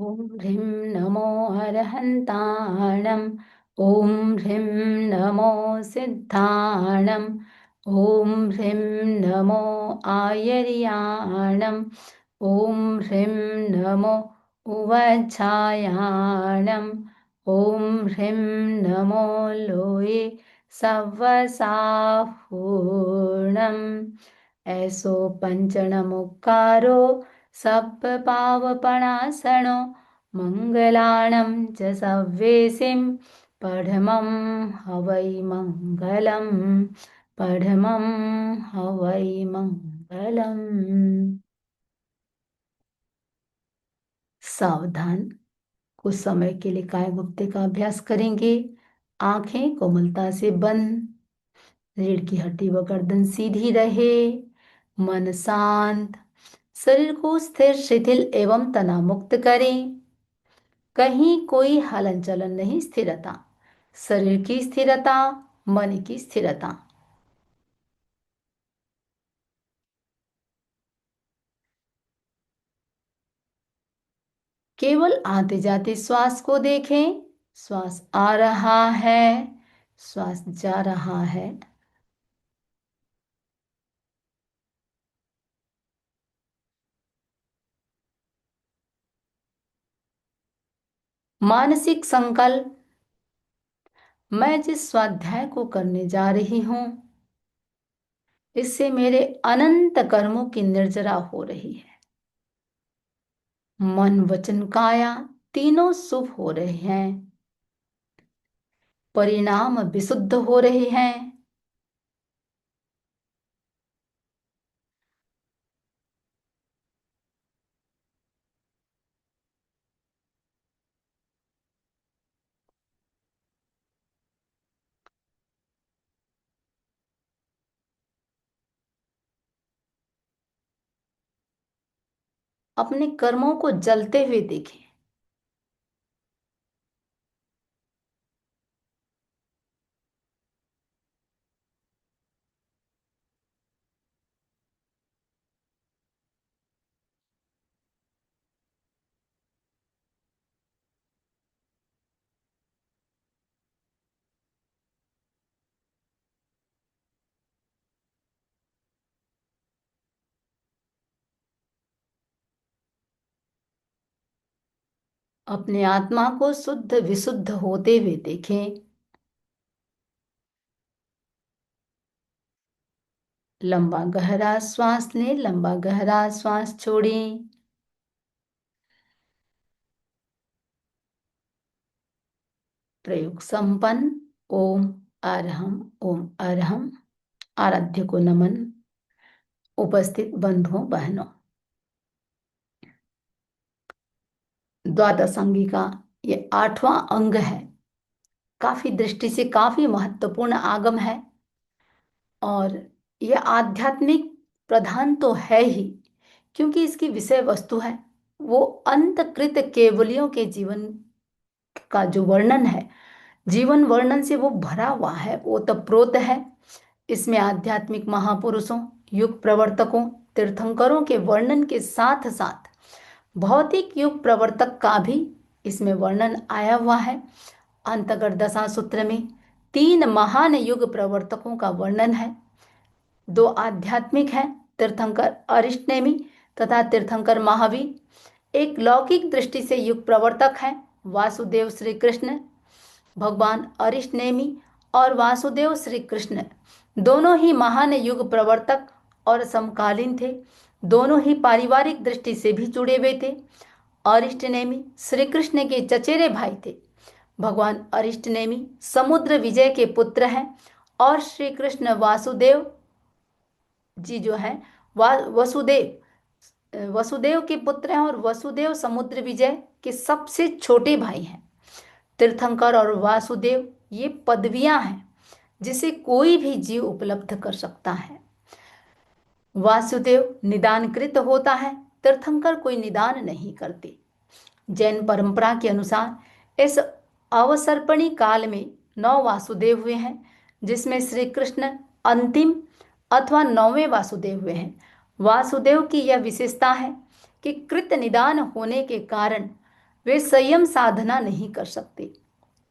ॐ ह्रीं नमो अरहन्ताणम् ॐ ह्रीं नमो सिद्धाणम् ॐ ह्रीं नमो आयर्याणम् ॐ ह्रीं नमो उवच्छायाणम् ॐ ह्रीं नमो लोये सवसाहूर्णम् ऐसो पञ्चणमुक्कारो सप्तपावपणासनो मङ्गलानं च सव्येसिं पढमं हवै मङ्गलम् पढमं हवै मङ्गलम्। सावधान, कुछ समय के लिए काय गुप्ते का अभ्यास करेंगे। आंखें कोमलता से बंद, रीढ़ की हड्डी व गर्दन सीधी रहे, मन शांत, शरीर को स्थिर शिथिल एवं तनाव मुक्त करें। कहीं कोई हलन चलन नहीं, स्थिरता, शरीर की स्थिरता, मन की स्थिरता। केवल आते जाते श्वास को देखें। श्वास आ रहा है, श्वास जा रहा है। मानसिक संकल्प, मैं जिस स्वाध्याय को करने जा रही हूं इससे मेरे अनंत कर्मों की निर्जरा हो रही है। मन वचन काया तीनों शुभ हो रहे हैं, परिणाम विशुद्ध हो रहे हैं। अपने कर्मों को जलते हुए देखें। अपने आत्मा को शुद्ध विशुद्ध होते हुए देखें। लंबा गहरा श्वास लें, लंबा गहरा श्वास छोड़ें। प्रयोग संपन्न। ओम अरहम, ओम अरहम। आराध्य को नमन। उपस्थित बंधुओं बहनों, द्वादश अंगी का ये 8वां अंग है। काफी दृष्टि से काफी महत्वपूर्ण आगम है और यह आध्यात्मिक प्रधान तो है ही, क्योंकि इसकी विषय वस्तु है वो अंतकृत केवलियों के जीवन का जो वर्णन है, जीवन वर्णन से वो भरा हुआ है, ओतप्रोत है। इसमें आध्यात्मिक महापुरुषों, युग प्रवर्तकों, तीर्थंकरों के वर्णन के साथ साथ भौतिक युग प्रवर्तक का भी इसमें वर्णन आया हुआ है। अंतर्गत दशा सूत्र में 3 महान युग प्रवर्तकों का वर्णन है। 2 आध्यात्मिक हैं, तीर्थंकर अरिष्टनेमि तथा तीर्थंकर महावीर। एक लौकिक दृष्टि से युग प्रवर्तक हैं वासुदेव श्री कृष्ण। भगवान अरिष्टनेमि और वासुदेव श्री कृष्ण दोनों ही महान युग प्रवर्तक और समकालीन थे। दोनों ही पारिवारिक दृष्टि से भी जुड़े हुए थे। अरिष्टनेमि श्री कृष्ण के चचेरे भाई थे। भगवान अरिष्टनेमि समुद्र विजय के पुत्र हैं और श्री कृष्ण वासुदेव जी जो है वसुदेव के पुत्र हैं और वसुदेव समुद्र विजय के सबसे छोटे भाई हैं। तीर्थंकर और वासुदेव ये पदवियां हैं जिसे कोई भी जीव उपलब्ध कर सकता है। वासुदेव निदानकृत होता है, तीर्थंकर कोई निदान नहीं करते। जैन परंपरा के अनुसार इस अवसर्पणी काल में 9 वासुदेव हुए हैं, जिसमें श्री कृष्ण अंतिम अथवा 9वें वासुदेव हुए हैं। वासुदेव की यह विशेषता है कि कृत निदान होने के कारण वे संयम साधना नहीं कर सकते।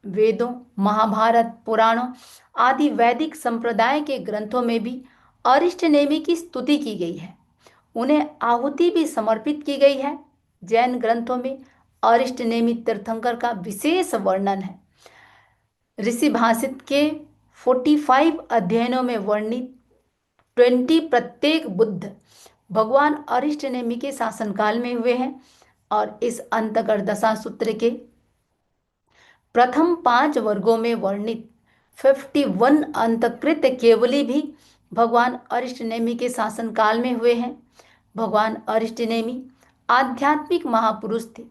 वेदों, महाभारत, पुराणों आदि वैदिक संप्रदाय के ग्रंथों में भी अरिष्ट नेमि की स्तुति की गई है। उन्हें आहुति भी समर्पित की गई है। जैन ग्रंथों में अरिष्ट नेमि तीर्थंकर का विशेष वर्णन है। ऋषि भाषित के 45 अध्ययनों में वर्णित 20 प्रत्येक बुद्ध भगवान अरिष्ट नेमि के शासनकाल में हुए हैं। और इस अंतकर दशा सूत्र के प्रथम 5 वर्गों में वर्णित 51 अंतकृत केवली भी भगवान अरिष्ट नेमि के शासनकाल में हुए हैं। भगवान अरिष्ट नेमि आध्यात्मिक महापुरुष थे।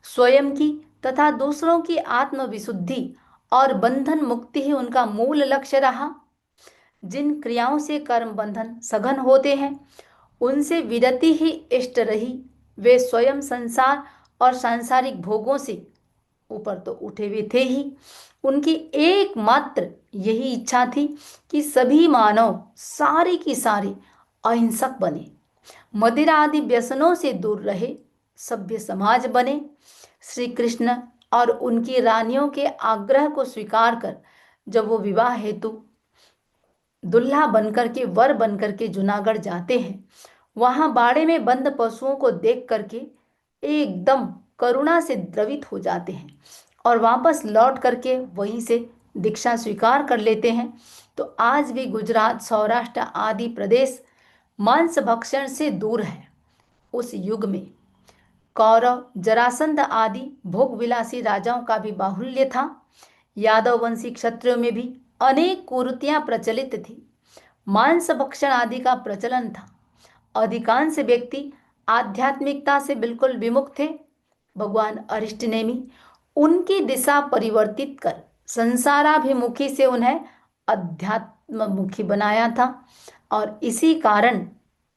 स्वयं की तथा दूसरों की आत्मविशुद्धि और बंधन मुक्ति ही उनका मूल लक्ष्य रहा। जिन क्रियाओं से कर्म बंधन सघन होते हैं उनसे विरति ही इष्ट रही। वे स्वयं संसार और सांसारिक भोगों से ऊपर तो उठे हुए थे ही। उनकी एकमात्र यही इच्छा थी कि सभी मानव सारे की सारे अहिंसक बने, मदिरा आदि व्यसनों से दूर रहे, सभ्य समाज बने। श्री कृष्ण और उनकी रानियों के आग्रह को स्वीकार कर जब वो विवाह हेतु दुल्हा बनकर के वर बनकर के जूनागढ़ जाते हैं, वहां बाड़े में बंद पशुओं को देख करके एकदम करुणा से द्रवित हो जाते हैं और वापस लौट करके वहीं से दीक्षा स्वीकार कर लेते हैं। तो आज भी गुजरात, सौराष्ट्र आदि प्रदेश मांस भक्षण से दूर है। उस युग में कौरव, जरासंध आदि भोग विलासी राजाओं का भी बाहुल्य था। यादव वंशी क्षत्रियों में भी अनेक कुरीतियां प्रचलित थी। मांस भक्षण आदि का प्रचलन था। अधिकांश व्यक्ति आध्यात्मिकता से बिल्कुल विमुख थे। भगवान अरिष्ट नेमि उनकी दिशा परिवर्तित कर संसाराभिमुखी से उन्हें अध्यात्ममुखी बनाया था। और इसी कारण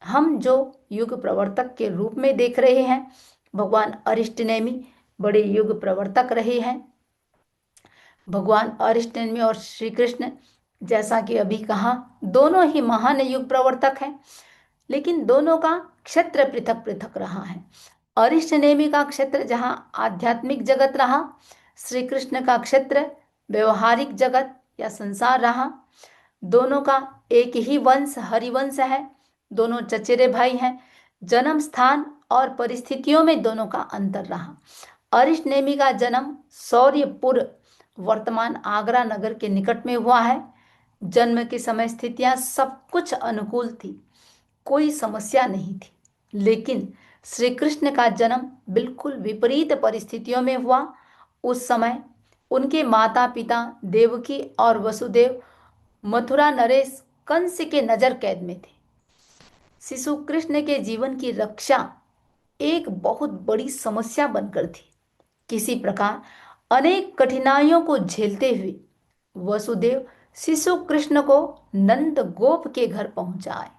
हम जो युग प्रवर्तक के रूप में देख रहे हैं, भगवान अरिष्ट नेमि बड़े युग प्रवर्तक रहे हैं। भगवान अरिष्ट नेमि और श्री कृष्ण, जैसा कि अभी कहा, दोनों ही महान युग प्रवर्तक हैं, लेकिन दोनों का क्षेत्र पृथक पृथक रहा है। अरिष्ट नेमि का क्षेत्र जहां आध्यात्मिक जगत रहा, श्री कृष्ण का क्षेत्र व्यवहारिक जगत या संसार रहा। दोनों का एक ही वंश हरिवंश है। दोनों चचेरे भाई हैं। जन्म स्थान और परिस्थितियों में दोनों का अंतर रहा। अरिष्ट नेमि का जन्म शौर्यपुर, वर्तमान आगरा नगर के निकट में हुआ है। जन्म की समय स्थितियां सब कुछ अनुकूल थी, कोई समस्या नहीं थी। लेकिन श्री कृष्ण का जन्म बिल्कुल विपरीत परिस्थितियों में हुआ। उस समय उनके माता पिता देवकी और वसुदेव मथुरा नरेश कंस के नजर कैद में थे। शिशु कृष्ण के जीवन की रक्षा एक बहुत बड़ी समस्या बनकर थी। किसी प्रकार अनेक कठिनाइयों को झेलते हुए वसुदेव शिशु कृष्ण को नंद गोप के घर पहुंचाए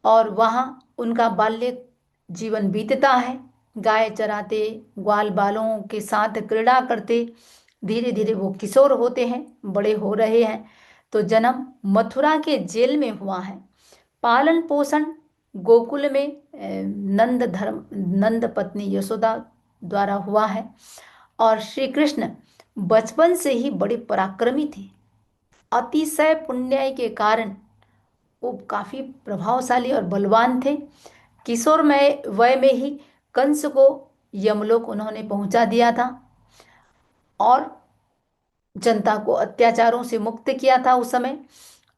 और वहां उनका बाल्य जीवन बीतता है। गाय चराते, ग्वाल बालों के साथ क्रीड़ा करते धीरे धीरे वो किशोर होते हैं, बड़े हो रहे हैं। तो जन्म मथुरा के जेल में हुआ है। पालन पोषण गोकुल में नंद पत्नी यशोदा द्वारा हुआ है। और श्री कृष्ण बचपन से ही बड़े पराक्रमी थे। अतिशय पुण्य के कारण वो काफी प्रभावशाली और बलवान थे। किशोर में वय में ही कंस को यमलोक उन्होंने पहुंचा दिया था और जनता को अत्याचारों से मुक्त किया था। उस समय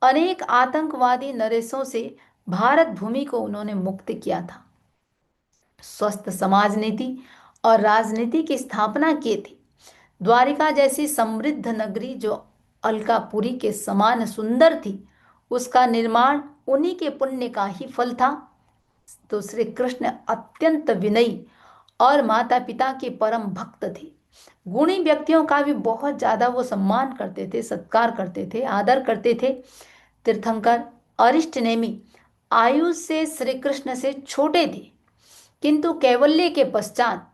अनेक आतंकवादी नरेशों से भारत भूमि को उन्होंने मुक्त किया था। स्वस्थ समाज नीति और राजनीति की स्थापना की थी। द्वारिका जैसी समृद्ध नगरी जो अलकापुरी के समान सुंदर थी, उसका निर्माण उन्हीं के पुण्य का ही फल था। तो श्री कृष्ण अत्यंत विनयी और माता पिता के परम भक्त थे। गुणी व्यक्तियों का भी बहुत ज्यादा वो सम्मान करते थे, सत्कार करते थे, आदर करते थे। तीर्थंकर अरिष्ट नेमि आयु से श्री कृष्ण से छोटे थे, किंतु कैवल्य के पश्चात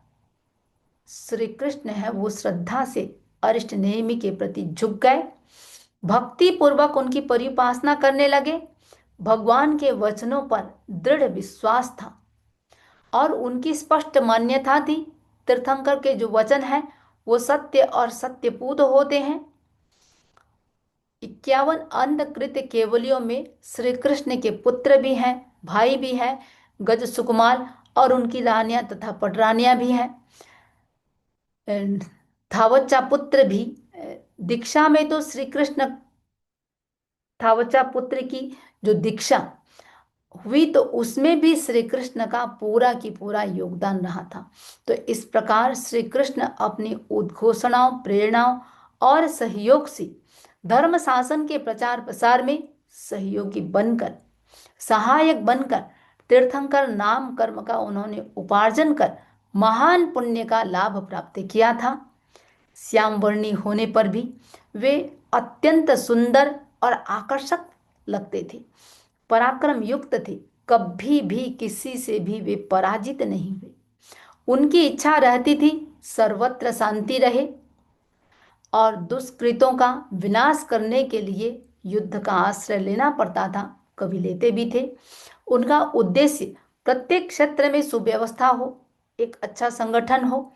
श्री कृष्ण है वो श्रद्धा से अरिष्ट नेमि के प्रति झुक गए, भक्ति पूर्वक उनकी परिउपासना करने लगे। भगवान के वचनों पर दृढ़ विश्वास था और उनकी स्पष्ट मान्यता थी तीर्थंकर के जो वचन हैं वो सत्य और सत्यपूत होते हैं। 51 अंधकृत केवलियों में श्री कृष्ण के पुत्र भी हैं, भाई भी हैं, गज सुकुमार और उनकी रानियां तथा पटरानियां भी हैं, थावच्चा पुत्र भी। दीक्षा में तो श्री कृष्ण थावच्चा पुत्र की जो दीक्षा हुई तो उसमें भी श्री कृष्ण का पूरा की पूरा योगदान रहा था। तो इस प्रकार श्री कृष्ण अपनी उद्घोषणाओं, प्रेरणाओं और सहयोग से धर्म शासन के प्रचार प्रसार में सहयोगी बनकर, सहायक बनकर तीर्थंकर नाम कर्म का उन्होंने उपार्जन कर महान पुण्य का लाभ प्राप्त किया था। श्यामवर्णी होने पर भी वे अत्यंत सुंदर और आकर्षक लगते थे, पराक्रम युक्त थे, कभी भी किसी से भी वे पराजित नहीं हुए। उनकी इच्छा रहती थी सर्वत्र शांति रहे और दुष्कृतों का विनाश करने के लिए युद्ध का आश्रय लेना पड़ता था, कभी लेते भी थे। उनका उद्देश्य प्रत्येक क्षेत्र में सुव्यवस्था हो, एक अच्छा संगठन हो,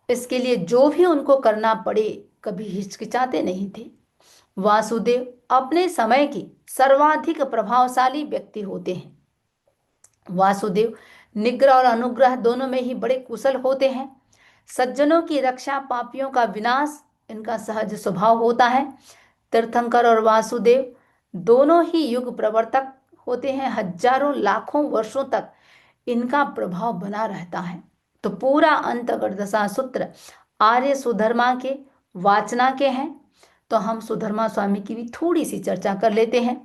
इसके लिए जो भी उनको करना पड़े कभी हिचकिचाते नहीं थे। वासुदेव अपने समय की सर्वाधिक प्रभावशाली व्यक्ति होते हैं। वासुदेव निग्रह और अनुग्रह दोनों में ही बड़े कुशल होते हैं। सज्जनों की रक्षा, पापियों का विनाश इनका सहज स्वभाव होता है। तीर्थंकर और वासुदेव दोनों ही युग प्रवर्तक होते हैं। हजारों लाखों वर्षों तक इनका प्रभाव बना रहता है। तो पूरा अंतर्दशा सूत्र आर्य सुधर्मा के वाचना के हैं। तो हम सुधर्मा स्वामी की भी थोड़ी सी चर्चा कर लेते हैं।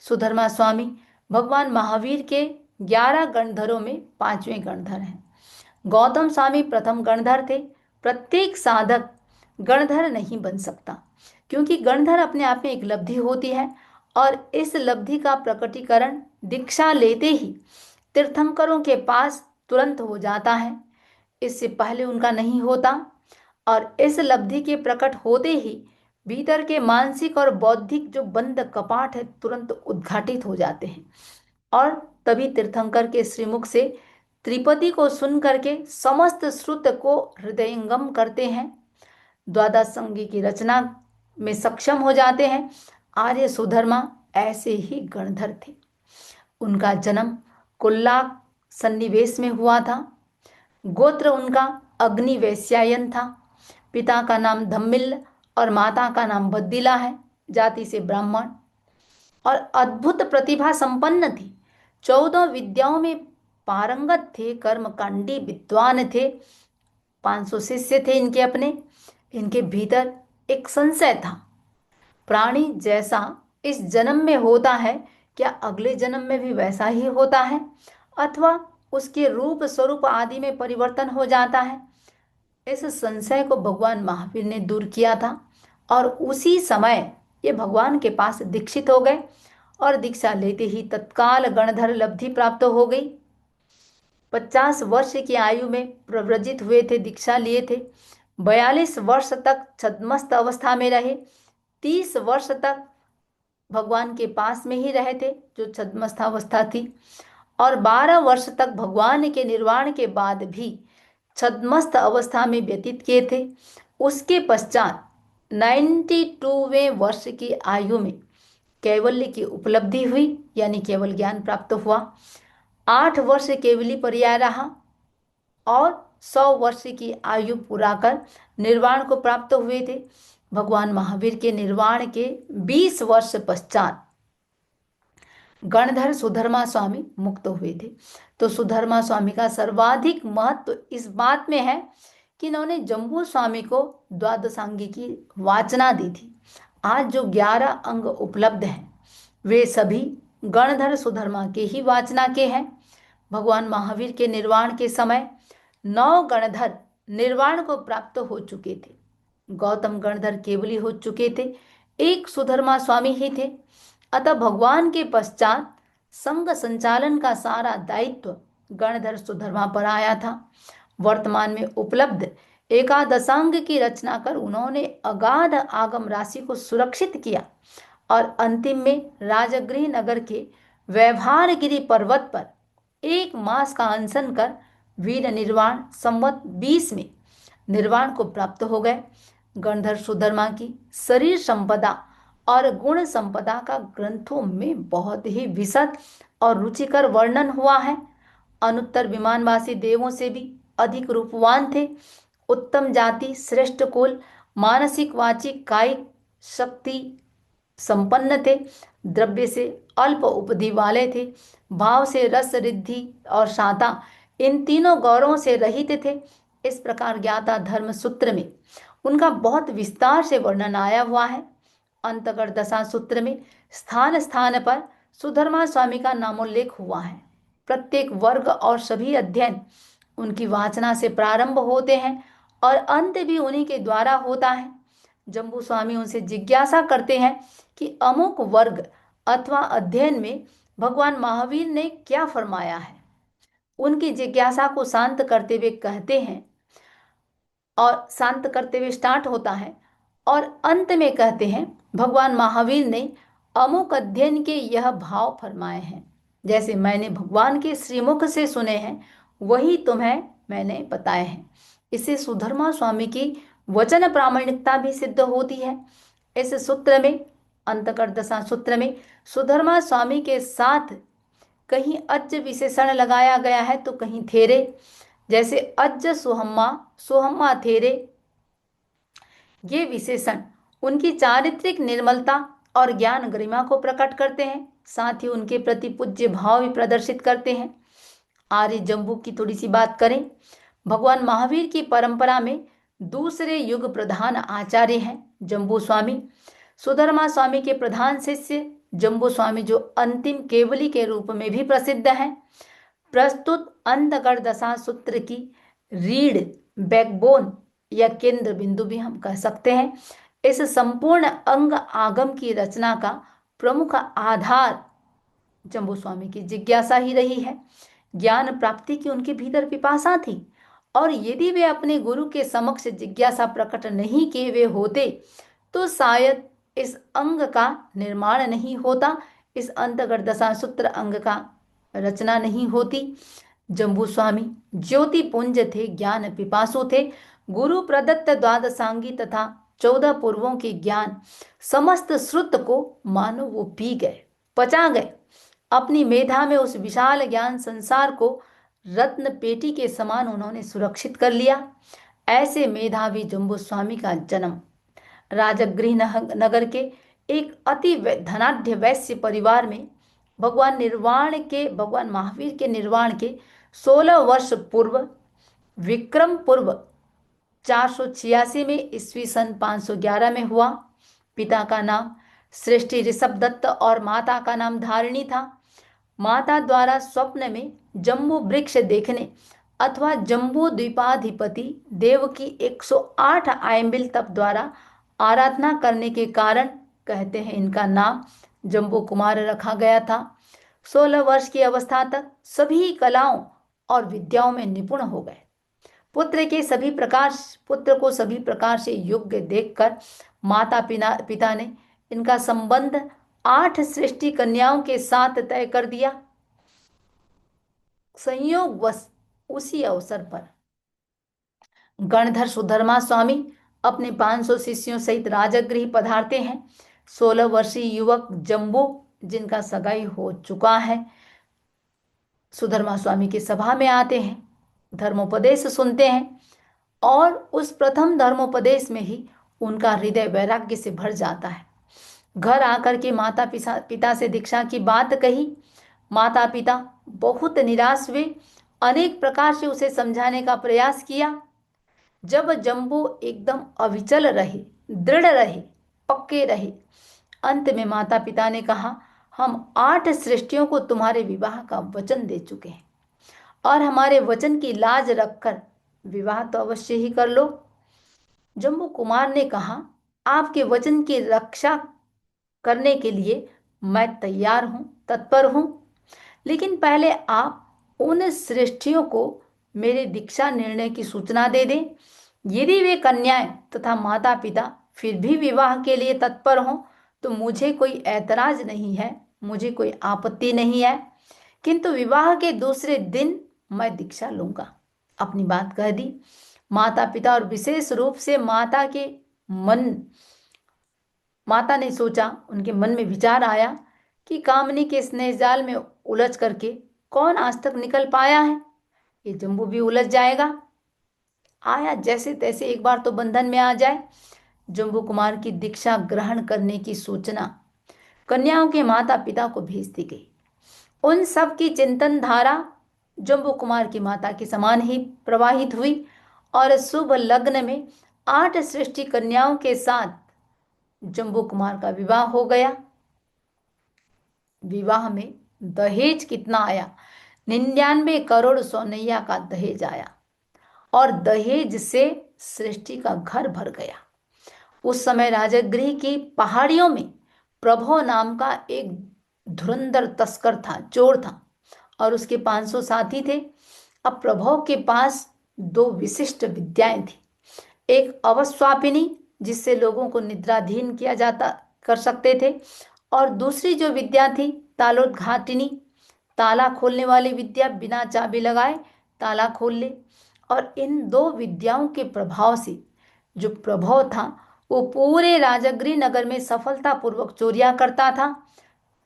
सुधर्मा स्वामी भगवान महावीर के 11 गणधरों में 5वें गणधर हैं। गौतम स्वामी प्रथम गणधर थे। प्रत्येक साधक गणधर नहीं बन सकता, क्योंकि गणधर अपने आप में एक लब्धि होती है और इस लब्धि का प्रकटीकरण दीक्षा लेते ही तीर्थंकरों के पास तुरंत हो जाता है, इससे पहले उनका नहीं होता। और इस लब्धि के प्रकट होते ही भीतर के मानसिक और बौद्धिक जो बंद कपाट है तुरंत उद्घाटित हो जाते हैं और तभी तीर्थंकर के श्रीमुख से त्रिपदी को सुन करके समस्त श्रुत को हृदयंगम करते हैं, द्वादश संगी की रचना में सक्षम हो जाते हैं। आर्य सुधर्मा ऐसे ही गणधर थे। उनका जन्म कुल्लाक सन्निवेश में हुआ था। गोत्र उनका अग्नि वैश्यायन था। पिता का नाम धम्मिल और माता का नाम बद्दिला है। जाति से ब्राह्मण और अद्भुत प्रतिभा संपन्न थी। 14 विद्याओं में पारंगत थे, कर्मकांडी विद्वान थे। 500 शिष्य थे इनके अपने। इनके भीतर एक संशय था, प्राणी जैसा इस जन्म में होता है क्या अगले जन्म में भी वैसा ही होता है, अथवा उसके रूप स्वरूप आदि में परिवर्तन हो जाता है। इस संशय को भगवान महावीर ने दूर किया था और उसी समय ये भगवान के पास दीक्षित हो गए और दीक्षा लेते ही तत्काल गणधर लब्धि प्राप्त हो गई। 50 वर्ष की आयु में प्रव्रजित हुए थे, दीक्षा लिए थे। 42 वर्ष तक छद्मस्त अवस्था में रहे। 30 वर्ष तक भगवान के पास में ही रहे थे, जो छद्मस्त अवस्था थी, और 12 वर्ष तक भगवान के निर्वाण के बाद भी छद्मस्त अवस्था में व्यतीत किए थे। उसके पश्चात 92वें वर्ष की आयु में कैवल्य की उपलब्धि हुई, यानी केवल ज्ञान प्राप्त हुआ। 8 वर्ष केवली पर्याय रहा और 100 वर्ष की आयु पूरा कर निर्वाण को प्राप्त हुए थे। भगवान महावीर के निर्वाण के 20 वर्ष पश्चात गणधर सुधर्मा स्वामी मुक्त हुए थे। तो सुधर्मा स्वामी का सर्वाधिक महत्व इस बात में है कि इन्होंने जम्बू स्वामी को द्वादशांगी की वाचना दी थी। आज जो 11 अंग उपलब्ध हैं वे सभी गणधर सुधर्मा के ही वाचना के हैं। भगवान महावीर के निर्वाण के समय 9 गणधर निर्वाण को प्राप्त हो चुके थे। गौतम गणधर केवली हो चुके थे, एक सुधर्मा स्वामी ही थे। अतः भगवान के पश्चात संघ संचालन का सारा दायित्व गणधर सुधर्मा पर आया था। वर्तमान में उपलब्ध एकादशांग की रचना कर उन्होंने अगाध आगम राशि को सुरक्षित किया और अंतिम में राजगृह नगर के व्यवहारगिरी पर्वत पर 1 मास का अनशन कर वीर निर्वाण संवत 20 में निर्वाण को प्राप्त हो गए। गणधर सुधर्मा की शरीर संपदा और गुण संपदा का ग्रंथों में बहुत ही विशद और रुचिकर वर्णन हुआ है। अनुत्तर विमानवासी देवों से भी अधिक रूपवान थे। उत्तम जाति, श्रेष्ठ कुल, मानसिक वाचिक कायिक शक्ति संपन्न थे। द्रव्य से अल्प उपधि वाले थे। भाव से रस, रिद्धि और शांता, इन तीनों गौरवों से रहित थे। इस प्रकार ज्ञाता धर्म सूत्र में उनका बहुत विस्तार से वर्णन आया हुआ है। अंतगढ़ दशा सूत्र में स्थान स्थान पर सुधर्मा स्वामी का नामोल्लेख हुआ है। प्रत्येक वर्ग और सभी अध्ययन उनकी वाचना से प्रारंभ होते हैं और अंत भी उन्हीं के द्वारा होता है। जम्बू स्वामी उनसे जिज्ञासा करते हैं कि अमुक वर्ग अथवा अध्ययन में भगवान महावीर ने क्या फरमाया है। उनकी जिज्ञासा को शांत करते हुए कहते हैं और शांत करते हुए स्टार्ट होता है और अंत में कहते हैं भगवान महावीर ने अमुक अध्ययन के यह भाव फरमाए हैं। जैसे मैंने भगवान के श्रीमुख से सुने हैं वही तुम्हें मैंने बताए हैं। इससे सुधर्मा स्वामी की वचन प्रामाणिकता भी सिद्ध होती है। इस सूत्र में, अंतकर दशा सूत्र में, सुधर्मा स्वामी के साथ कहीं अज विशेषण लगाया गया है तो कहीं थेरे। जैसे अज सुहम्मा, सुहम्मा थेरे, ये विशेषण उनकी चारित्रिक निर्मलता और ज्ञान गरिमा को प्रकट करते हैं, साथ ही उनके प्रति पूज्य भाव भी प्रदर्शित करते हैं। आर्य जम्बू की थोड़ी सी बात करें। भगवान महावीर की परंपरा में दूसरे युग प्रधान आचार्य हैं जम्बू स्वामी। सुधर्मा स्वामी के प्रधान शिष्य जम्बू स्वामी, जो अंतिम केवली के रूप में भी प्रसिद्ध हैं। प्रस्तुत अंतगढ़ दशा सूत्र की रीढ़, बैकबोन या केंद्र बिंदु भी हम कह सकते हैं। इस संपूर्ण अंग आगम की रचना का प्रमुख आधार जम्बू स्वामी की जिज्ञासा ही रही है। ज्ञान प्राप्ति की उनके भीतर पिपासा थी और यदि वे अपने गुरु के समक्ष जिज्ञासा प्रकट नहीं किए हुए होते तो शायद इस अंग का निर्माण नहीं होता, इस अंतगढ़ दशा सूत्र अंग का रचना नहीं होती। जम्बू स्वामी ज्योति पुंज थे, ज्ञान पिपासु थे। गुरु प्रदत्त द्वादशांगी तथा 14 पूर्वों के ज्ञान समस्त श्रुत को मानो वो पी गए, पचा गए। अपनी मेधा में उस विशाल ज्ञान संसार को रत्न पेटी के समान उन्होंने सुरक्षित कर लिया। ऐसे मेधावी जम्बू स्वामी का जन्म राजगृह नगर के एक अति धनाढ्य वैश्य परिवार में भगवान महावीर के निर्वाण के 16 वर्ष पूर्व, विक्रम पूर्व 486 में, ईस्वी सन 511 में हुआ। पिता का नाम श्रेष्ठी ऋषभ दत्त और माता का नाम धारिणी था। माता द्वारा स्वप्न में जम्बू वृक्ष देखने अथवा जम्बू द्वीपाधिपति देव की 108 आयंबिल तप द्वारा आराधना करने के कारण कहते हैं इनका नाम जम्बू कुमार रखा गया था। 16 वर्ष की अवस्था तक सभी कलाओं और विद्याओं में निपुण हो गए। पुत्र को सभी प्रकार से योग्य देखकर माता पिता ने इनका संबंध 8 श्रेष्ठी कन्याओं के साथ तय कर दिया। संयोगवश उसी अवसर पर गणधर सुधर्मा स्वामी अपने 500 शिष्यों सहित राजगृह पधारते हैं। 16 वर्षीय युवक जम्बू, जिनका सगाई हो चुका है, सुधर्मा स्वामी की सभा में आते हैं, धर्मोपदेश सुनते हैं और उस प्रथम धर्मोपदेश में ही उनका हृदय वैराग्य से भर जाता है। घर आकर के माता पिता से दीक्षा की बात कही। माता पिता बहुत निराश हुए, अनेक प्रकार से उसे समझाने का प्रयास किया। जब जम्बू एकदम अविचल रहे, दृढ़ रहे, पक्के रहे, अंत में माता पिता ने कहा, हम 8 सृष्टियों को तुम्हारे विवाह का वचन दे चुके हैं और हमारे वचन की लाज रखकर विवाह तो अवश्य ही कर लो। जम्बू कुमार ने कहा, आपके वचन की रक्षा करने के लिए मैं तैयार हूं, तत्पर हूं, लेकिन पहले आप उन श्रेष्ठियों को मेरे दीक्षा निर्णय की सूचना दे दें। यदि वे कन्याएं तथा माता पिता फिर भी विवाह के लिए तत्पर हों तो मुझे कोई ऐतराज नहीं है, मुझे कोई आपत्ति नहीं है, किंतु विवाह के दूसरे दिन मैं दीक्षा लूंगा। अपनी बात कह दी। माता पिता और विशेष रूप से माता ने सोचा, उनके मन में विचार आया कि कामनी के स्नेह जाल में उलझ करके कौन आज तक निकल पाया है, ये जम्बू भी उलझ जाएगा। आया जैसे तैसे एक बार तो बंधन में आ जाए। जम्बू कुमार की दीक्षा ग्रहण करने की सूचना कन्याओं के माता पिता को भेज दी गई। उन सब की चिंतन धारा जम्बू कुमार की माता के समान ही प्रवाहित हुई और शुभ लग्न में 8 श्रेष्ठी कन्याओं के साथ जम्बू कुमार का विवाह हो गया। विवाह में दहेज कितना आया? 99 करोड़ सोनैया का दहेज आया और दहेज से सृष्टि का घर भर गया। उस समय राजगृह की पहाड़ियों में प्रभो नाम का एक धुरंधर तस्कर था, चोर था, और उसके 500 साथी थे। अब प्रभो के पास 2 विशिष्ट विद्याएं थी। एक अवस्वापिनी, जिससे लोगों को निद्राधीन किया जाता कर सकते थे, और दूसरी जो विद्या थी तालोद्घाटिनी, ताला खोलने वाली विद्या, बिना चाबी लगाए ताला खोल ले। और इन 2 विद्याओं के प्रभाव से जो प्रभाव था वो पूरे राजगृह नगर में सफलतापूर्वक चोरियां करता था,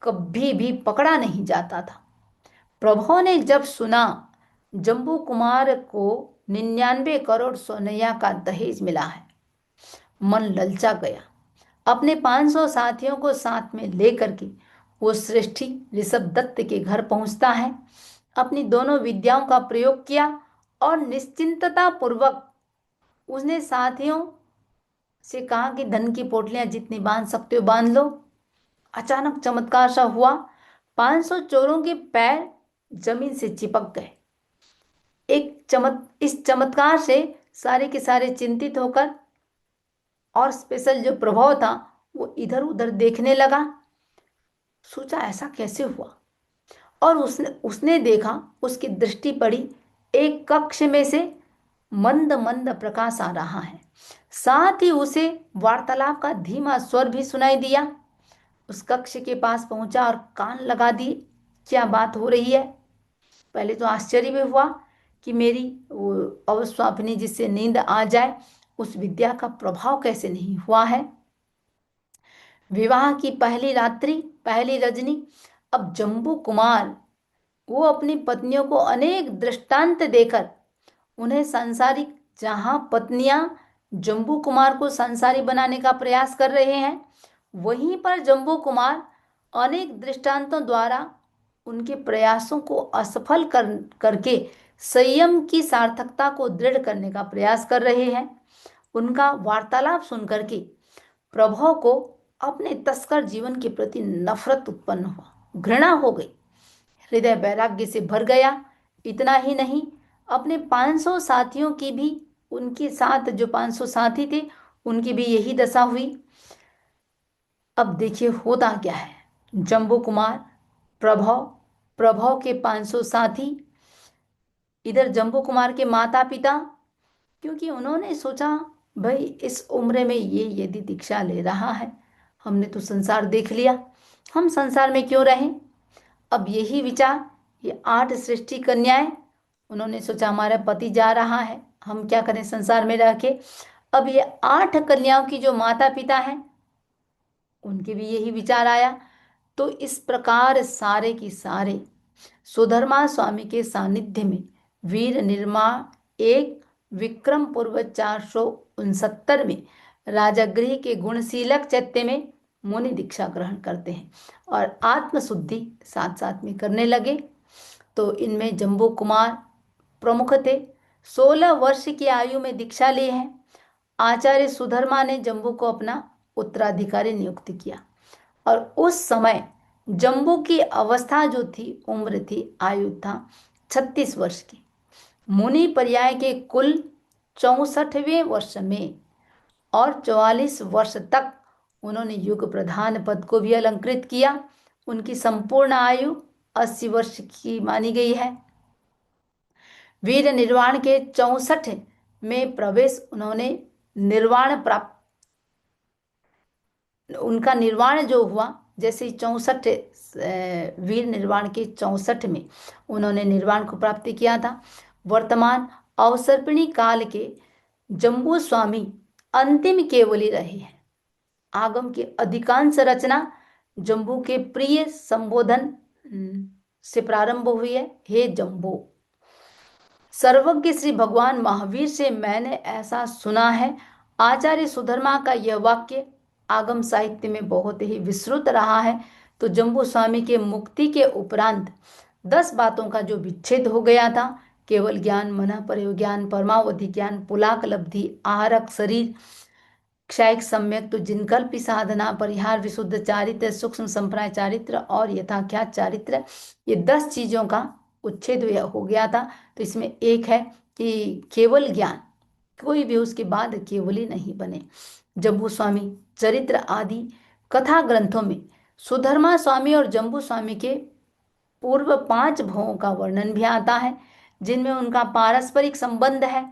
कभी भी पकड़ा नहीं जाता था। प्रभो ने जब सुना जम्बू कुमार को 99 करोड़ सोनैया का दहेज मिला है, मन ललचा गया। अपने 500 साथियों को साथ में लेकर के वो श्रेष्ठी ऋषभ दत्त के घर पहुंचता है। अपनी दोनों विद्याओं का प्रयोग किया और निश्चिंतता पूर्वक उसने साथियों से कहा कि धन की पोटलियां जितनी बांध सकते हो बांध लो। अचानक चमत्कार सा हुआ, 500 चोरों के पैर जमीन से चिपक गए। इस चमत्कार से सारे के सारे चिंतित होकर, और स्पेशल जो प्रभाव था वो इधर उधर देखने लगा। सोचा ऐसा कैसे हुआ, और उसने देखा, उसकी दृष्टि पड़ी, एक कक्ष में से मंद मंद प्रकाश आ रहा है। साथ ही उसे वार्तालाप का धीमा स्वर भी सुनाई दिया। उस कक्ष के पास पहुंचा और कान लगा दिए, क्या बात हो रही है। पहले तो आश्चर्य भी हुआ कि मेरी वो अवस्वापिनी जिससे नींद आ जाए, उस विद्या का प्रभाव कैसे नहीं हुआ है। विवाह की पहली रात्रि, पहली रजनी, अब जम्बू कुमार वो अपनी पत्नियों को अनेक दृष्टांत देकर उन्हें सांसारिक, जहां पत्नियां जम्बू कुमार को संसारी बनाने का प्रयास कर रहे हैं, वहीं पर जम्बू कुमार अनेक दृष्टांतों द्वारा उनके प्रयासों को असफल करके संयम की सार्थकता को दृढ़ करने का प्रयास कर रहे हैं। उनका वार्तालाप सुनकर के प्रभो को अपने तस्कर जीवन के प्रति नफरत उत्पन्न हुआ, घृणा हो गई, हृदय वैराग्य से भर गया। इतना ही नहीं, अपने 500 साथियों की भी, उनके साथ जो 500 साथी थे उनकी भी यही दशा हुई। अब देखिए होता क्या है। जम्बू कुमार, प्रभव, प्रभव के 500 साथी, इधर जम्बू कुमार के माता पिता, क्योंकि उन्होंने सोचा भाई इस उम्र में ये यदि दीक्षा ले रहा है, हमने तो संसार देख लिया, हम संसार में क्यों रहें। अब यही विचार, ये 8 सृष्टि कन्याएं, उन्होंने सोचा हमारा पति जा रहा है, हम क्या करें संसार में रह के। अब ये 8 कन्याओं की जो माता पिता हैं उनके भी यही विचार आया। तो इस प्रकार सारे की सारे सुधर्मा स्वामी के सानिध्य में वीर निर्माण एक विक्रम पूर्व 469 में राजगृह के गुणशीलक चैत्य में मुनि दीक्षा ग्रहण करते हैं और आत्मशुद्धि साथ साथ में करने लगे। तो इनमें जम्बू कुमार प्रमुख थे। 16 वर्ष की आयु में दीक्षा ली है। आचार्य सुधर्मा ने जम्बू को अपना उत्तराधिकारी नियुक्त किया और उस समय जम्बू की अवस्था जो थी, उम्र थी, आयु था 36 वर्ष की। मुनि पर्याय के कुल 64वें वर्ष में और 44 वर्ष तक उन्होंने युग प्रधान पद को भी अलंकृत किया। उनकी संपूर्ण आयु 80 वर्ष की मानी गई है। वीर निर्वाण के 64 में प्रवेश उन्होंने निर्वाण प्राप्त, उनका निर्वाण जो हुआ, जैसे 64 वीर निर्वाण के 64 में उन्होंने निर्वाण को प्राप्त किया था। वर्तमान अवसर्पिणी काल के जम्बू स्वामी अंतिम केवली रहे हैं। आगम की अधिकांश रचना जम्बू के प्रिय संबोधन से प्रारंभ हुई है। हे जम्बू, सर्वज्ञ श्री भगवान महावीर से मैंने ऐसा सुना है। आचार्य सुधर्मा का यह वाक्य आगम साहित्य में बहुत ही विस्तृत रहा है। तो जम्बू स्वामी के मुक्ति के उपरांत 10 बातों का जो विच्छेद हो गया था, केवल ज्ञान, मन पर ज्ञान, परमावधि ज्ञान, पुलाक लब्धि, आहरक शरीर, क्षयिक सम्यक, तो जिनकल्पी साधना, परिहार, विशुद्ध चारित्र, सूक्ष्म संप्राय चारित्र और यथाख्यात चारित्र, ये 10 चीजों का उच्छेद हो गया था। तो इसमें एक है कि केवल ज्ञान, कोई भी उसके बाद केवली नहीं बने। जम्बू स्वामी चरित्र आदि कथा ग्रंथों में सुधर्मा स्वामी और जम्बू स्वामी के पूर्व 5 भवों का वर्णन भी आता है, जिनमें उनका पारस्परिक संबंध है।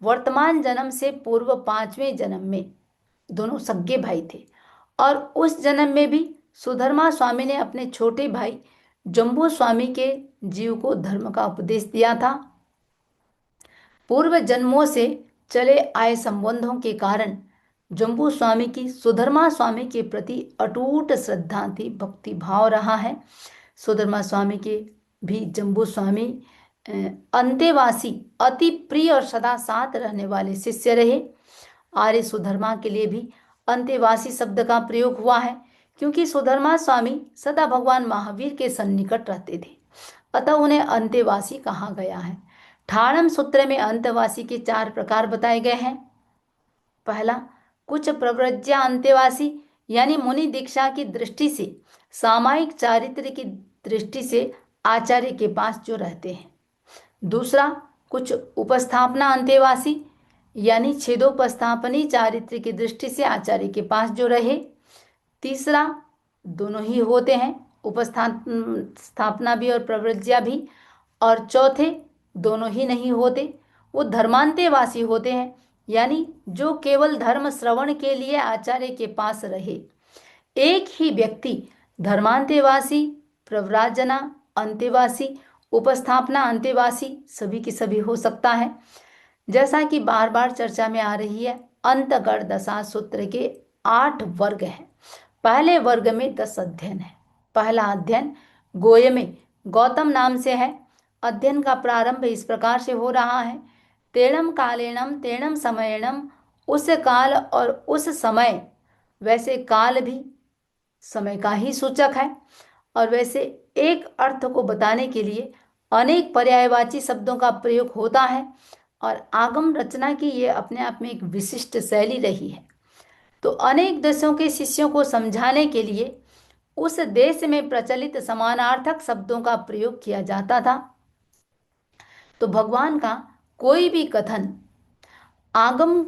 वर्तमान जन्म से पूर्व 5वें जन्म में दोनों सगे भाई थे, और उस जन्म में भी सुधर्मा स्वामी ने अपने छोटे भाई जम्बू स्वामी के जीव को धर्म का उपदेश दिया था। पूर्व जन्मों से चले आए संबंधों के कारण जम्बू स्वामी की सुधर्मा स्वामी के प्रति अटूट श्रद्धा थी, भक्ति भाव रहा है। सुधर्मा स्वामी के भी जम्बू स्वामी अंतेवासी, अति प्रिय और सदा साथ रहने वाले शिष्य रहे। आर्य सुधर्मा के लिए भी अंतेवासी शब्द का प्रयोग हुआ है, क्योंकि सुधर्मा स्वामी सदा भगवान महावीर के सन्निकट रहते थे, अतः उन्हें अंतेवासी कहा गया है। ठाणम सूत्र में अंतवासी के 4 प्रकार बताए गए हैं। पहला, कुछ प्रव्रज्या अंतेवासी, यानी मुनि दीक्षा की दृष्टि से, सामायिक चारित्र की दृष्टि से आचार्य के पास जो रहते हैं। दूसरा, कुछ उपस्थापना अंतेवासी, यानी छेदोपस्थापनी चारित्र की दृष्टि से आचार्य के पास जो रहे। तीसरा, दोनों ही होते हैं, उपस्थापना भी और प्रव्रज्या भी। और चौथे, दोनों ही नहीं होते, वो धर्मांतेवासी होते हैं, यानी जो केवल धर्म श्रवण के लिए आचार्य के पास रहे। एक ही व्यक्ति धर्मांतेवासी, प्रव्राजना अंतेवासी, उपस्थापना अंतेवासी सभी की सभी हो सकता है। जैसा कि बार बार चर्चा में आ रही है, अंतगढ़ दशा सूत्र के 8 वर्ग हैं। पहले वर्ग में 10 अध्ययन है। पहला अध्ययन गोय में गौतम नाम से है। अध्ययन का प्रारंभ इस प्रकार से हो रहा है, तेणम कालेणम तेणम समयणम, उस काल और उस समय, वैसे काल भी समय का ही सूचक है, और वैसे एक अर्थ को बताने के लिए अनेक पर्यायवाची शब्दों का प्रयोग होता है, और आगम रचना की ये अपने आप में एक विशिष्ट शैली रही है। तो अनेक देशों के शिष्यों को समझाने के लिए उस देश में प्रचलित समानार्थक शब्दों का प्रयोग किया जाता था। तो भगवान का कोई भी कथन आगम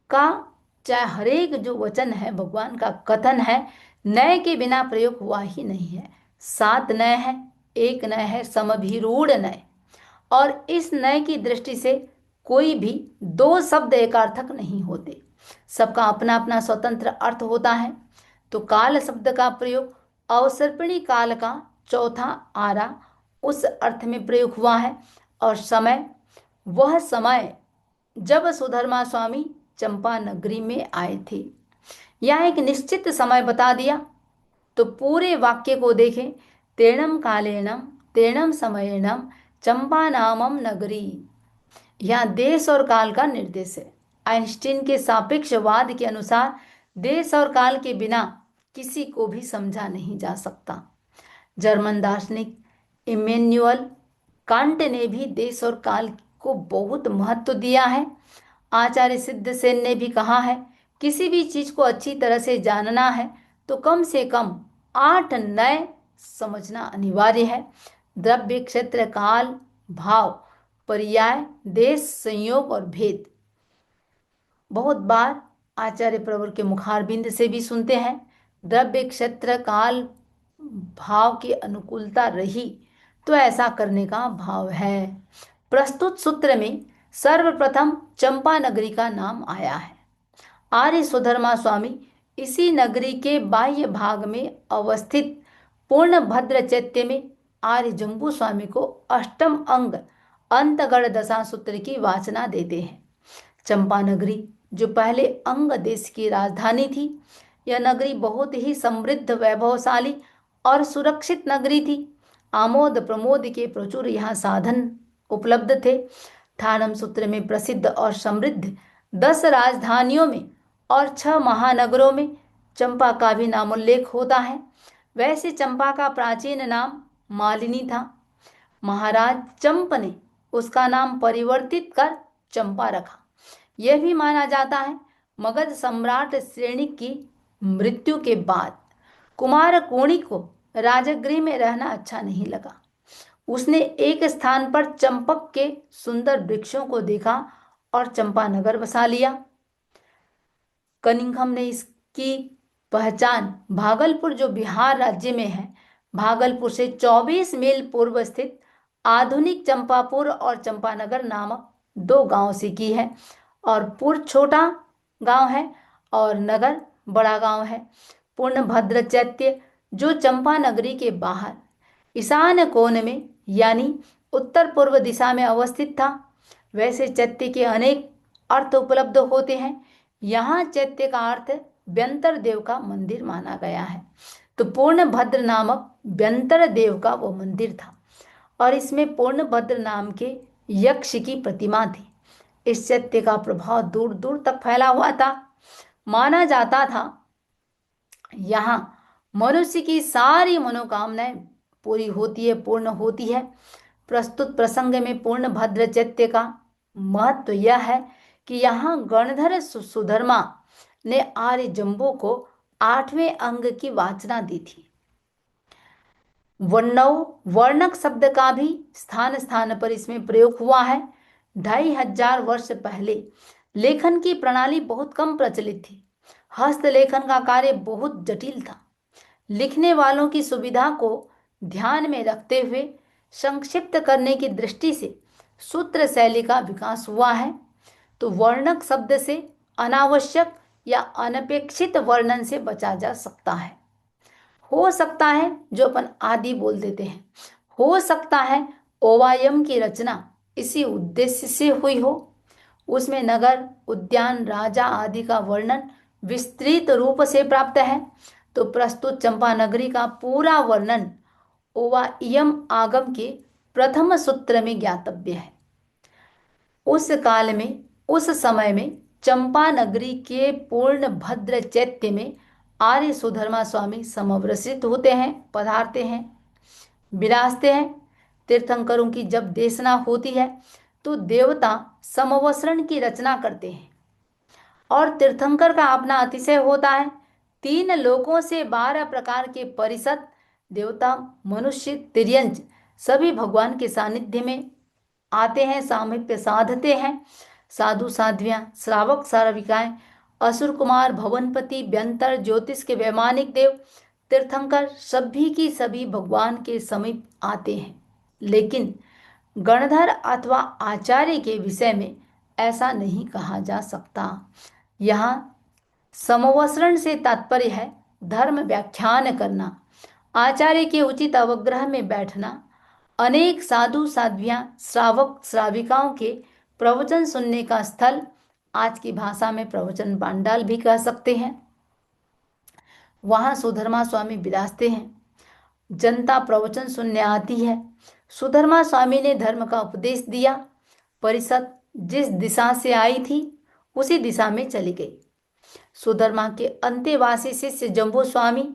का, चाहे हरेक जो वचन है भगवान का कथन है, नए के बिना प्रयोग हुआ ही नहीं है। 7 नए है, एक नए है समभिरूढ़ नए, और इस नए की दृष्टि से कोई भी 2 शब्द एकार्थक नहीं होते, सबका अपना अपना स्वतंत्र अर्थ होता है। तो काल शब्द का प्रयोग अवसर्पिणी काल का चौथा आरा उस अर्थ में प्रयोग हुआ है, और समय, वह समय जब सुधर्मा स्वामी चंपा नगरी में आए थे। यहाँ एक निश्चित समय बता दिया। तो पूरे वाक्य को देखें, तेणम कालेणम तेणम समयेणम चंपा नामम नगरी, यहाँ देश और काल का निर्देश है। आइंस्टीन के सापेक्षवाद के अनुसार देश और काल के बिना किसी को भी समझा नहीं जा सकता। जर्मन दार्शनिक इमेन्युअल कांट ने भी देश और काल को बहुत महत्व दिया है। आचार्य सिद्धसेन ने भी कहा है, किसी भी चीज को अच्छी तरह से जानना है तो कम से कम 8 नए समझना अनिवार्य है। द्रव्य, क्षेत्र, काल, भाव, पर्याय, देश, संयोग और भेद। बहुत बार आचार्य प्रवर के मुखारबिंद से भी सुनते हैं, द्रव्य, क्षेत्र, काल, भाव की अनुकूलता रही तो ऐसा करने का भाव है। प्रस्तुत सूत्र में सर्वप्रथम चंपा नगरी का नाम आया है। आर्य सुधर्मा स्वामी इसी नगरी के बाह्य भाग में अवस्थित पूर्ण भद्र चैत्य में आर्य जम्बू स्वामी को अष्टम अंग अंतगढ़ दशा सूत्र की वाचना देते हैं। चंपा नगरी जो पहले अंग देश की राजधानी थी, यह नगरी बहुत ही समृद्ध, वैभवशाली और सुरक्षित नगरी थी। आमोद प्रमोद के प्रचुर यहाँ साधन उपलब्ध थे। थानम सूत्र में प्रसिद्ध और समृद्ध 10 राजधानियों में और 6 महानगरों में चंपा का भी नामोल्लेख होता है। वैसे चंपा का प्राचीन नाम मालिनी था। महाराज चंप ने उसका नाम परिवर्तित कर चंपा रखा। यह भी माना जाता है मगध सम्राट श्रेणिक की मृत्यु के बाद कुमार कोणिक को राजगृह में रहना अच्छा नहीं लगा। उसने एक स्थान पर चंपक के सुंदर वृक्षों को देखा और चंपानगर बसा लिया। कनिंघम ने इसकी पहचान भागलपुर, जो बिहार राज्य में है, भागलपुर से 24 मील पूर्व स्थित आधुनिक चंपापुर और चंपानगर नामक 2 गांव से की है। और पुर छोटा गांव है और नगर बड़ा गांव है। पूर्णभद्र चैत्य जो चंपा नगरी के बाहर ईशान कोण में यानी उत्तर पूर्व दिशा में अवस्थित था। वैसे चैत्य के अनेक अर्थ उपलब्ध होते हैं। यहाँ चैत्य का अर्थ व्यंतर देव का मंदिर माना गया है। तो पूर्णभद्र नामक व्यंतर देव का वो मंदिर था और इसमें पूर्णभद्र नाम के यक्ष की प्रतिमा थी। इस चैत्य का प्रभाव दूर दूर तक फैला हुआ था। माना जाता था यहाँ मनुष्य की सारी मनोकामनाएं पूरी होती है, पूर्ण होती है। प्रस्तुत प्रसंग में पूर्णभद्र चैत्य का महत्व यह है कि यहाँ गणधर सुधर्मा ने आर्य जंबू को 8वें अंग की वाचना दी थी। वर्णव वर्णक शब्द का भी स्थान स्थान पर इसमें प्रयोग हुआ है। 2500 वर्ष पहले लेखन की प्रणाली बहुत कम प्रचलित थी। हस्तलेखन का कार्य बहुत जटिल था। लिखने वालों की सुविधा को ध्यान में रखते हुए संक्षिप्त करने की दृष्टि से सूत्र शैली का विकास हुआ है। तो वर्णक शब्द से अनावश्यक या अनपेक्षित वर्णन से बचा जा सकता है। हो सकता है जो अपन आदि बोल देते हैं, हो सकता है ओवायम की रचना इसी उद्देश्य से हुई हो। उसमें नगर, उद्यान, राजा आदि का वर्णन विस्तृत रूप से प्राप्त है। तो प्रस्तुत चंपा नगरी का पूरा वर्णन ओवायम आगम के प्रथम सूत्र में ज्ञातव्य है। उस काल में, उस समय में चंपा नगरी के पूर्ण भद्र चैत्य में आर्य सुधर्मा स्वामी समव्रसित होते हैं, पधारते हैं, विराजते हैं। तीर्थंकरों की जब देशना होती है तो देवता समवस्रण की रचना करते हैं और तीर्थंकर का अपना अतिशय होता है। 3 लोकों से 12 प्रकार के परिषद देवता, मनुष्य, तिर्यंच सभी भगवान के सानिध्य में आते हैं, सामीप्य साधते हैं। साधु साध्वियां, श्रावक श्राविकाएं, असुर कुमार, भवनपति, व्यंतर, ज्योतिष के वैमानिक देव, तीर्थंकर सभी की सभी भगवान के समीप आते हैं। लेकिन गणधर अथवा आचार्य के विषय में ऐसा नहीं कहा जा सकता। यहाँ समवस्रण से तात्पर्य है धर्म व्याख्यान करना, आचार्य के उचित अवग्रह में बैठना, अनेक साधु साध्वियां, श्रावक श्राविकाओं के प्रवचन सुनने का स्थल, आज की भाषा में प्रवचन पांडाल भी कह सकते हैं। वहां सुधर्मा स्वामी विराजते हैं। जनता प्रवचन सुनने आती है। सुधर्मा स्वामी ने धर्म का उपदेश दिया। परिषद जिस दिशा से आई थी उसी दिशा में चली गई। सुधर्मा के अंतेवासी शिष्य जम्बू स्वामी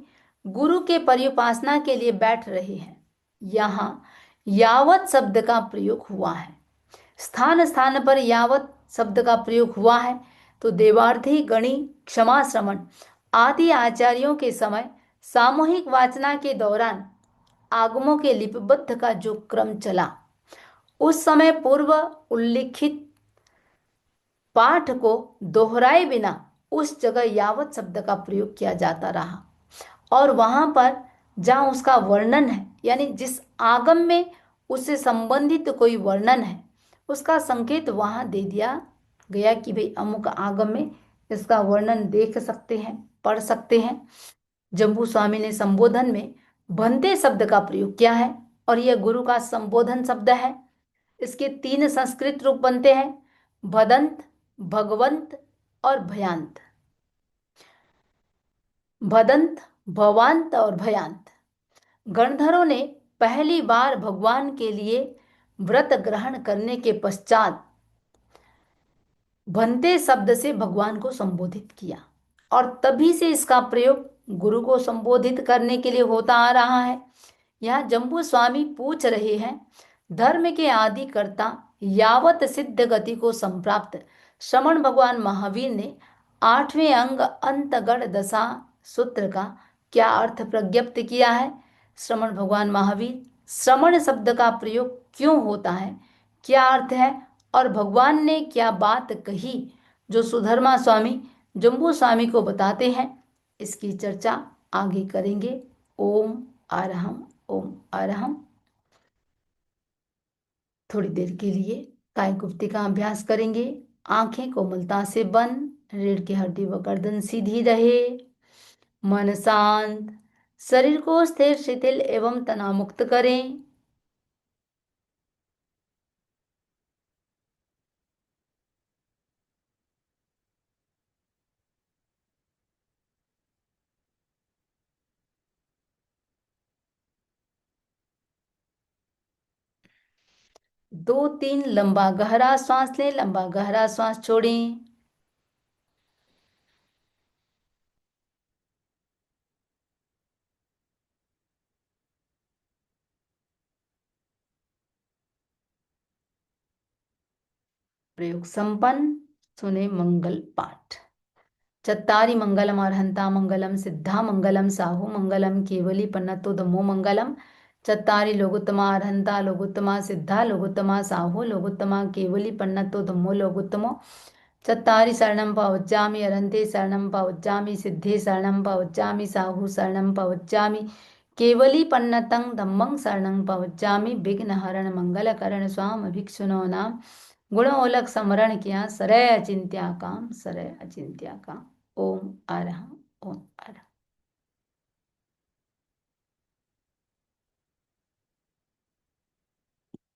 गुरु के पर्युपासना के लिए बैठ रहे हैं। यहाँ यावत शब्द का प्रयोग हुआ है। स्थान स्थान पर यावत शब्द का प्रयोग हुआ है। तो देवार्थी, गणी, क्षमा, श्रमण आदि आचार्यों के समय सामूहिक वाचना के दौरान आगमों के लिपिबद्ध का जो क्रम चला, उस समय पूर्व उल्लिखित पाठ को दोहराए बिना उस जगह यावत शब्द का प्रयोग किया जाता रहा और वहां पर जहां उसका वर्णन है, यानी जिस आगम में उससे संबंधित कोई वर्णन है, उसका संकेत वहां दे दिया गया कि भाई अमुक आगम में इसका वर्णन देख सकते हैं, पढ़ सकते हैं। जम्बू स्वामी ने संबोधन में भंते शब्द का प्रयोग किया है और यह गुरु का संबोधन शब्द है। इसके तीन संस्कृत रूप बनते हैं, भदंत, भगवंत और भयांत। भदंत, भवांत और भयांत। गणधरों ने पहली बार भगवान के लिए व्रत ग्रहण करने के पश्चात भन्ते शब्द से भगवान को संबोधित किया, और तभी से इसका प्रयोग गुरु को संबोधित करने के लिए होता आ रहा है। यहाँ जम्बू स्वामी पूछ रहे हैं, धर्म के आदि कर्ता यावत सिद्ध गति को संप्राप्त श्रमण भगवान महावीर ने आठवें अंग अंतगढ़ दशा सूत्र का क्या अर्थ प्रज्ञप्त किया है। श्रमण भगवान महावीर, श्रमण शब्द का प्रयोग क्यों होता है, क्या अर्थ है, और भगवान ने क्या बात कही जो सुधर्मा स्वामी जम्बू स्वामी को बताते हैं, इसकी चर्चा आगे करेंगे। ओम अरहम, ओम अरहम। थोड़ी देर के लिए काय गुप्ती का अभ्यास करेंगे। आंखें कोमलता से बंद, रीढ़ की हड्डी व गर्दन सीधी रहे, मन शांत, शरीर को स्थिर, शिथिल एवं तनाव मुक्त करें। दो तीन लंबा गहरा श्वास लें, लंबा गहरा श्वास छोड़ें। प्रयोग संपन्न। सुने मंगल पाठ। चत्तारि मंगलम अर्हंता मंगलम सिद्धा मंगलम साहु मंगलम केवली पन्नतो धम्मो मंगलम। चत्तारि लोगोत्तमा अर्हंता लोगोत्तमा सिद्धा लोगोत्तमा साहु लोगोत्तमा केवली पन्नतो धम्मो लोगोत्तमो। चत्तारि शरणं पवज्जामि अरहन्ते शरणं पवज्जामि सिद्धे शरणं पवज्जामि साहु शरणं पवज्जामि केवली पन्नतं धम्मं शरणं पवज्जामि। विघ्नहरण मंगलकरण स्वाम भिक्षुनो नाम गुणोलक स्मरण किया सरय अचिंत्या काम, सरय अचिंत्या काम। ओम